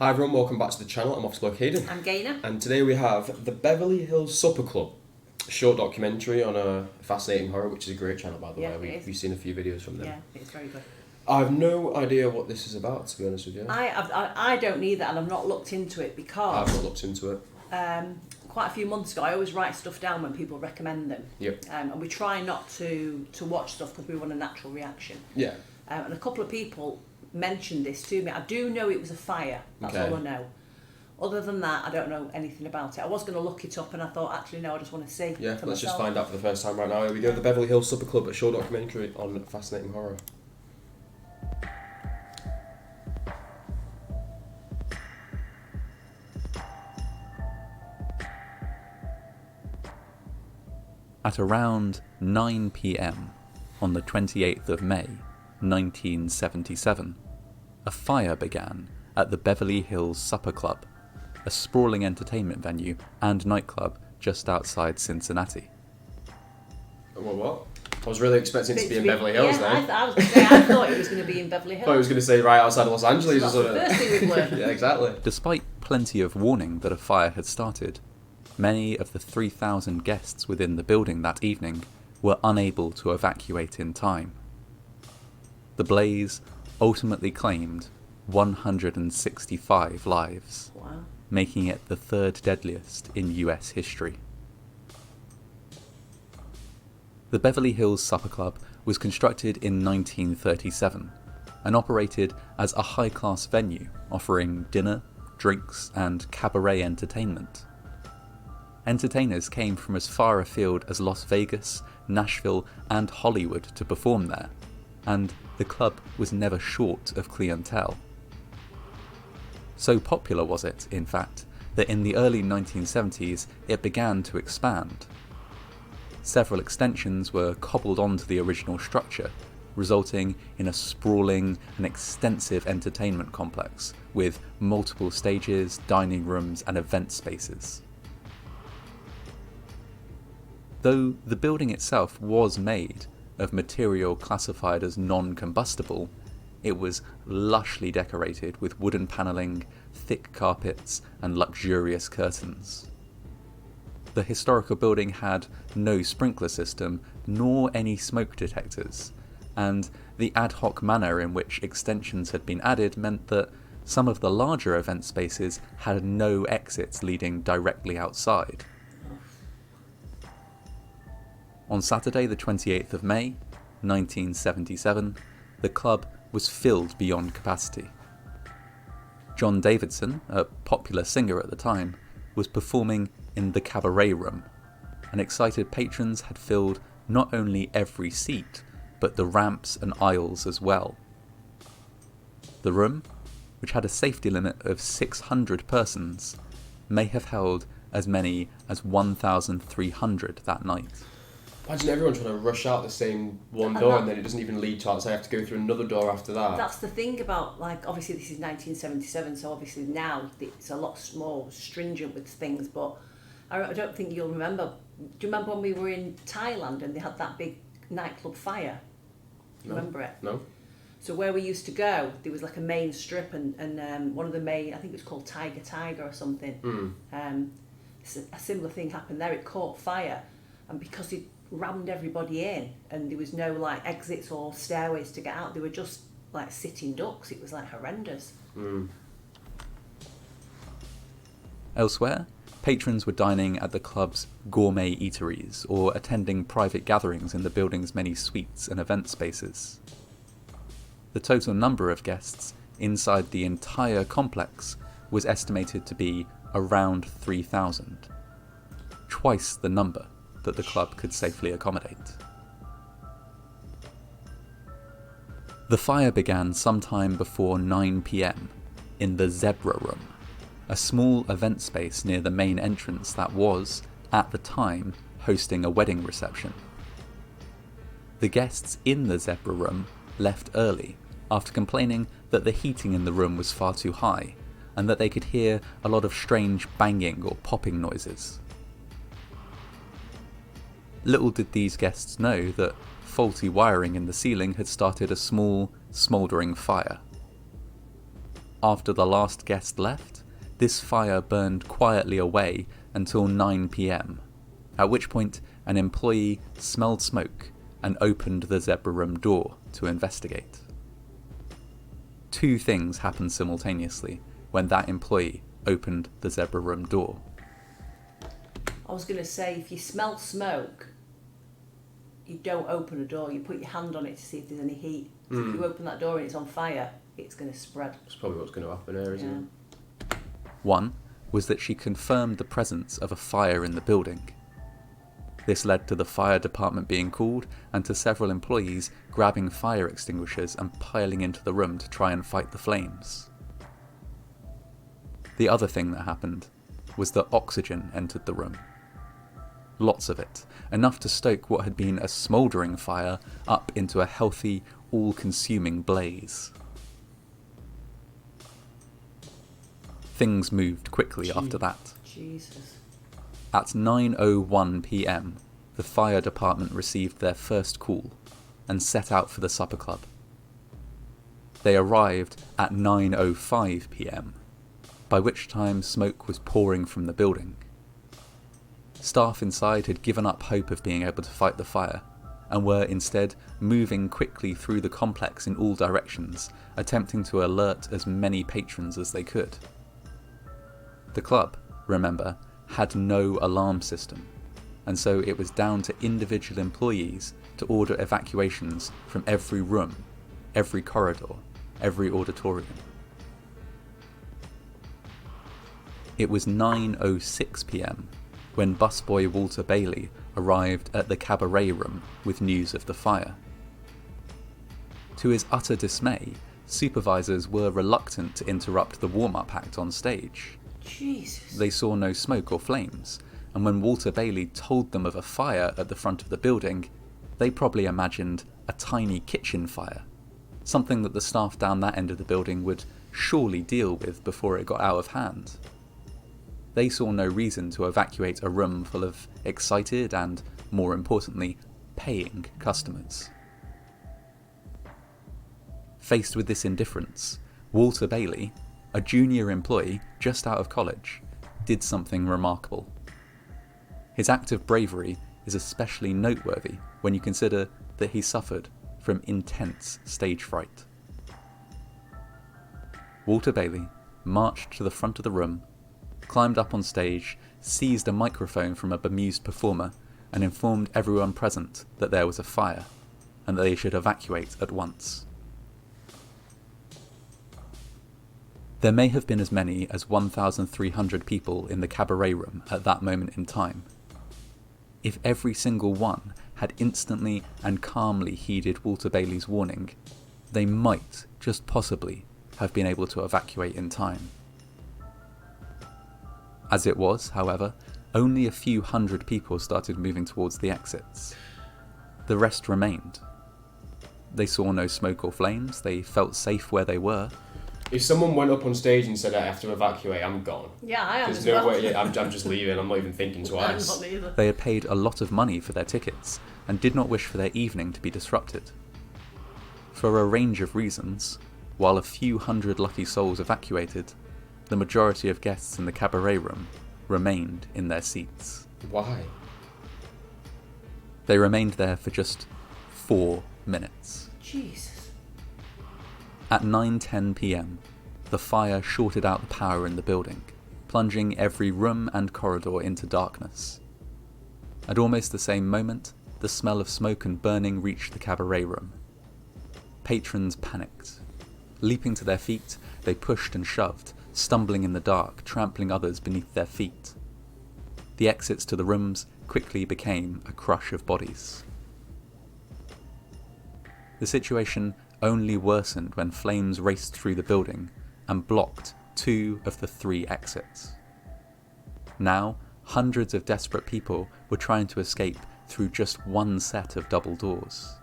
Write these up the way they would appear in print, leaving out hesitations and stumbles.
Hi everyone, welcome back to the channel. I'm Officer Aidan. I'm Gaynor. And today we have the Beverly Hills Supper Club, a short documentary on a fascinating horror, which is a great channel by the way. We've seen a few videos from them. Yeah, it's very good. I have no idea what this is about, to be honest with you. I don't either, and I've not looked into it because I've not looked into it. Quite a few months ago I always write stuff down when people recommend them. Yep. And we try not to watch stuff because we want a natural reaction. Yeah. And a couple of people mentioned this to me. I do know it was a fire, that's all I know. Other than that, I don't know anything about it. I was going to look it up and I thought, actually no, I just want to see. Yeah, for let's myself. just find out for the first time right now. Here we go, the Beverly Hills Supper Club, a short documentary on fascinating horror. At around 9 p.m. on the 28th of May, 1977, a fire began at the Beverly Hills Supper Club, a sprawling entertainment venue and nightclub just outside Cincinnati. What? I was really expecting it to be in Beverly Hills then. I was going to say, I thought it was going to be in Beverly Hills. I thought it was going to say right outside Los Angeles or something. That's the first thing we've learned. Yeah, exactly. Despite plenty of warning that a fire had started, many of the 3,000 guests within the building that evening were unable to evacuate in time. The blaze ultimately claimed 165 lives, Wow. making it the third deadliest in US history. The Beverly Hills Supper Club was constructed in 1937 and operated as a high-class venue offering dinner, drinks and cabaret entertainment. Entertainers came from as far afield as Las Vegas, Nashville and Hollywood to perform there, and the club was never short of clientele. So popular was it, in fact, that in the early 1970s it began to expand. Several extensions were cobbled onto the original structure, resulting in a sprawling and extensive entertainment complex with multiple stages, dining rooms and event spaces. Though the building itself was made of material classified as non-combustible, it was lushly decorated with wooden panelling, thick carpets and luxurious curtains. The historical building had no sprinkler system nor any smoke detectors, and the ad hoc manner in which extensions had been added meant that some of the larger event spaces had no exits leading directly outside. On Saturday the 28th of May, 1977, the club was filled beyond capacity. John Davidson, a popular singer at the time, was performing in the cabaret room, and excited patrons had filled not only every seat, but the ramps and aisles as well. The room, which had a safety limit of 600 persons, may have held as many as 1,300 that night. Imagine everyone trying to rush out the same one door and then it doesn't even lead to outside. I have to go through another door after that. That's the thing about, like, obviously this is 1977, so obviously now it's a lot more stringent with things, but I don't think you'll remember. Do you remember when we were in Thailand and they had that big nightclub fire? Do you remember it? No. So where we used to go, there was like a main strip and one of the main, I think it was called Tiger or something. A similar thing happened there. It caught fire, and because it rammed everybody in and there was no like exits or stairways to get out, they were just like sitting ducks. It was like horrendous. Elsewhere, patrons were dining at the club's gourmet eateries or attending private gatherings in the building's many suites and event spaces. The total number of guests inside the entire complex was estimated to be around 3,000, twice the number that the club could safely accommodate. The fire began sometime before 9 p.m. in the Zebra Room, a small event space near the main entrance that was, at the time, hosting a wedding reception. The guests in the Zebra Room left early after complaining that the heating in the room was far too high and that they could hear a lot of strange banging or popping noises. Little did these guests know that faulty wiring in the ceiling had started a small, smouldering fire. After the last guest left, this fire burned quietly away until 9 p.m, at which point an employee smelled smoke and opened the Zebra Room door to investigate. Two things happened simultaneously when that employee opened the Zebra Room door. I was going to say, if you smell smoke, you don't open a door, you put your hand on it to see if there's any heat. So if you open that door and it's on fire, it's going to spread. That's probably what's going to happen here, isn't it? One was that she confirmed the presence of a fire in the building. This led to the fire department being called and to several employees grabbing fire extinguishers and piling into the room to try and fight the flames. The other thing that happened was that oxygen entered the room. Lots of it, enough to stoke what had been a smouldering fire up into a healthy, all-consuming blaze. Things moved quickly after that. Jesus. At 9:01 p.m, the fire department received their first call and set out for the supper club. They arrived at 9:05 p.m, by which time smoke was pouring from the building. Staff inside had given up hope of being able to fight the fire, and were instead moving quickly through the complex in all directions, attempting to alert as many patrons as they could. The club, remember, had no alarm system, and so it was down to individual employees to order evacuations from every room, every corridor, every auditorium. It was 9:06 p.m. when busboy Walter Bailey arrived at the cabaret room with news of the fire. To his utter dismay, supervisors were reluctant to interrupt the warm-up act on stage. Jesus. They saw no smoke or flames, and when Walter Bailey told them of a fire at the front of the building, they probably imagined a tiny kitchen fire, something that the staff down that end of the building would surely deal with before it got out of hand. They saw no reason to evacuate a room full of excited and, more importantly, paying customers. Faced with this indifference, Walter Bailey, a junior employee just out of college, did something remarkable. His act of bravery is especially noteworthy when you consider that he suffered from intense stage fright. Walter Bailey marched to the front of the room, climbed up on stage, seized a microphone from a bemused performer, and informed everyone present that there was a fire, and that they should evacuate at once. There may have been as many as 1,300 people in the cabaret room at that moment in time. If every single one had instantly and calmly heeded Walter Bailey's warning, they might, just possibly, have been able to evacuate in time. As it was, however, only a few hundred people started moving towards the exits. The rest remained. They saw no smoke or flames, they felt safe where they were. If someone went up on stage and said, I have to evacuate, I'm gone. Yeah, I am. There's no way, I'm just leaving, I'm not even thinking twice. I'm not either. They had paid a lot of money for their tickets, and did not wish for their evening to be disrupted. For a range of reasons, while a few hundred lucky souls evacuated, the majority of guests in the cabaret room remained in their seats. Why? They remained there for just 4 minutes. Jesus. At 9:10 p.m, the fire shorted out the power in the building, plunging every room and corridor into darkness. At almost the same moment, the smell of smoke and burning reached the cabaret room. Patrons panicked. Leaping to their feet, they pushed and shoved, stumbling in the dark, trampling others beneath their feet. The exits to the rooms quickly became a crush of bodies. The situation only worsened when flames raced through the building and blocked 2 of the 3 exits. Now, hundreds of desperate people were trying to escape through just one set of double doors.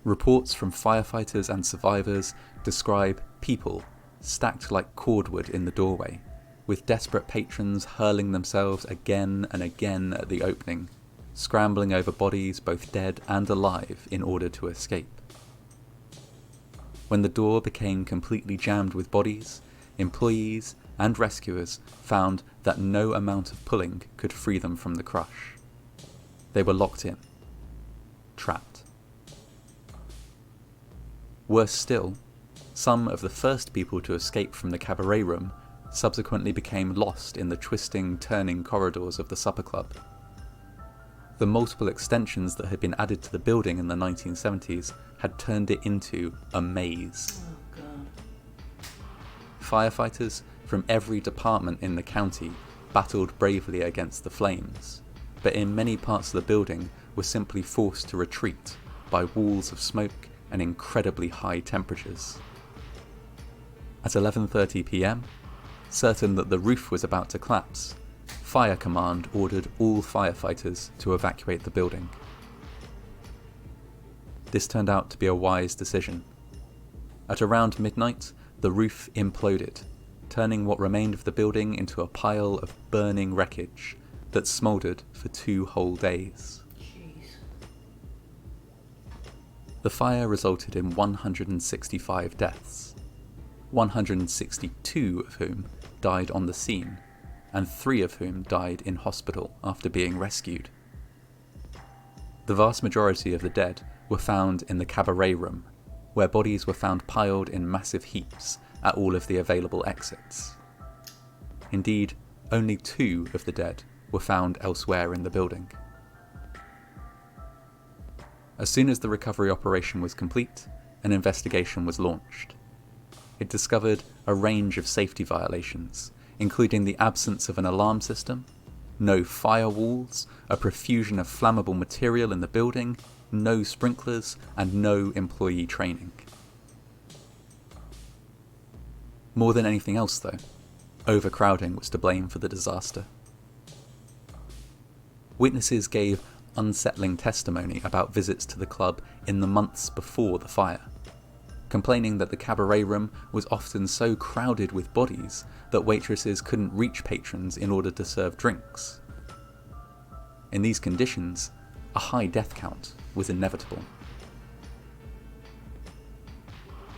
Reports from firefighters and survivors describe people stacked like cordwood in the doorway, with desperate patrons hurling themselves again and again at the opening, scrambling over bodies both dead and alive in order to escape. When the door became completely jammed with bodies, employees and rescuers found that no amount of pulling could free them from the crush. They were locked in, trapped. Worse still, some of the first people to escape from the cabaret room subsequently became lost in the twisting, turning corridors of the supper club. The multiple extensions that had been added to the building in the 1970s had turned it into a maze. Oh, God. Firefighters from every department in the county battled bravely against the flames, but in many parts of the building were simply forced to retreat by walls of smoke and incredibly high temperatures. At 11:30 p.m, certain that the roof was about to collapse, Fire Command ordered all firefighters to evacuate the building. This turned out to be a wise decision. At around midnight, the roof imploded, turning what remained of the building into a pile of burning wreckage that smouldered for 2 whole days. Jeez. The fire resulted in 165 deaths, 162 of whom died on the scene, and 3 of whom died in hospital after being rescued. The vast majority of the dead were found in the cabaret room, where bodies were found piled in massive heaps at all of the available exits. Indeed, only 2 of the dead were found elsewhere in the building. As soon as the recovery operation was complete, an investigation was launched. It discovered a range of safety violations, including the absence of an alarm system, no firewalls, a profusion of flammable material in the building, no sprinklers, and no employee training. More than anything else, though, overcrowding was to blame for the disaster. Witnesses gave unsettling testimony about visits to the club in the months before the fire, complaining that the cabaret room was often so crowded with bodies that waitresses couldn't reach patrons in order to serve drinks. In these conditions, a high death count was inevitable.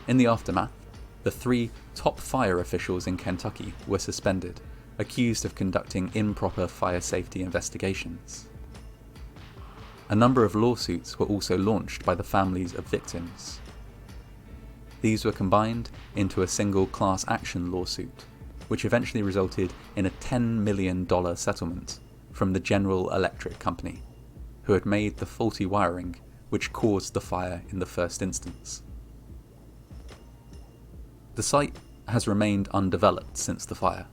In the aftermath, the 3 top fire officials in Kentucky were suspended, accused of conducting improper fire safety investigations. A number of lawsuits were also launched by the families of victims. These were combined into a single class action lawsuit, which eventually resulted in a $10 million settlement from the General Electric Company, who had made the faulty wiring which caused the fire in the first instance. The site has remained undeveloped since the fire,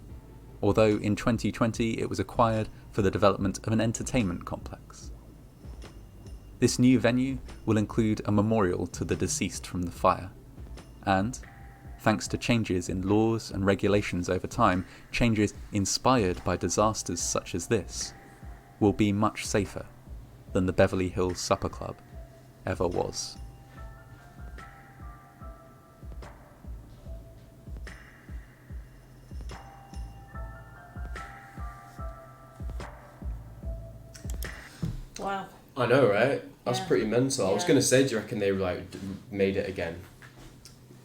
although in 2020 it was acquired for the development of an entertainment complex. This new venue will include a memorial to the deceased from the fire, and, thanks to changes in laws and regulations over time, changes inspired by disasters such as this, will be much safer than the Beverly Hills Supper Club ever was. Wow. I know, right? That's Yeah. pretty mental. I was Yeah. going to say, do you reckon they made it again?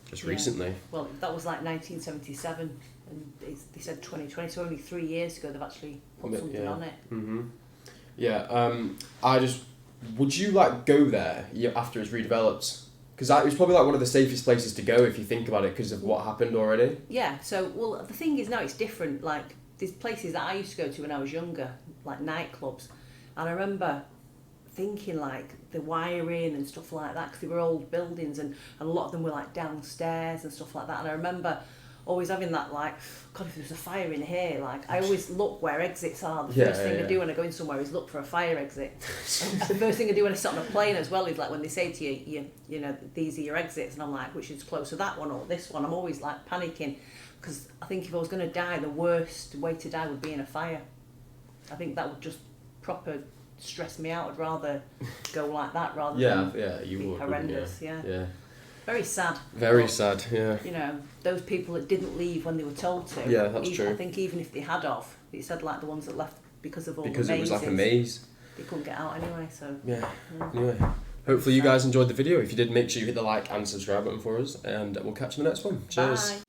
Just Yeah. recently. Well, that was like 1977, and they said 2020, so only 3 years ago they've actually put something on it. Yeah. Would you go there after it's redeveloped? Because it was probably one of the safest places to go if you think about it because of what happened already. Yeah, so, well, the thing is now it's different. There's places that I used to go to when I was younger, like nightclubs, and I remember thinking the wiring and stuff like that, because they were old buildings and a lot of them were downstairs and stuff like that, and I remember always having that God, if there's a fire in here, I always look where exits are. The first thing I do when I go in somewhere is look for a fire exit. And the first thing I do when I sit on a plane as well is when they say to you know, these are your exits, and I'm which is closer, that one or this one? I'm always panicking, because I think if I was going to die, the worst way to die would be in a fire. I think that would just proper stress me out. I'd rather go like that rather than you be would, horrendous. Yeah. Very sad. Very But, sad, yeah. You know, those people that didn't leave when they were told to. Yeah, that's true. I think even if they had off, it said the ones that left because of all Because the it was mazes, a maze. they couldn't get out anyway. So Yeah. Anyway, Hopefully you guys enjoyed the video. If you did, make sure you hit the like and subscribe button for us, and we'll catch you in the next one. Cheers. Bye.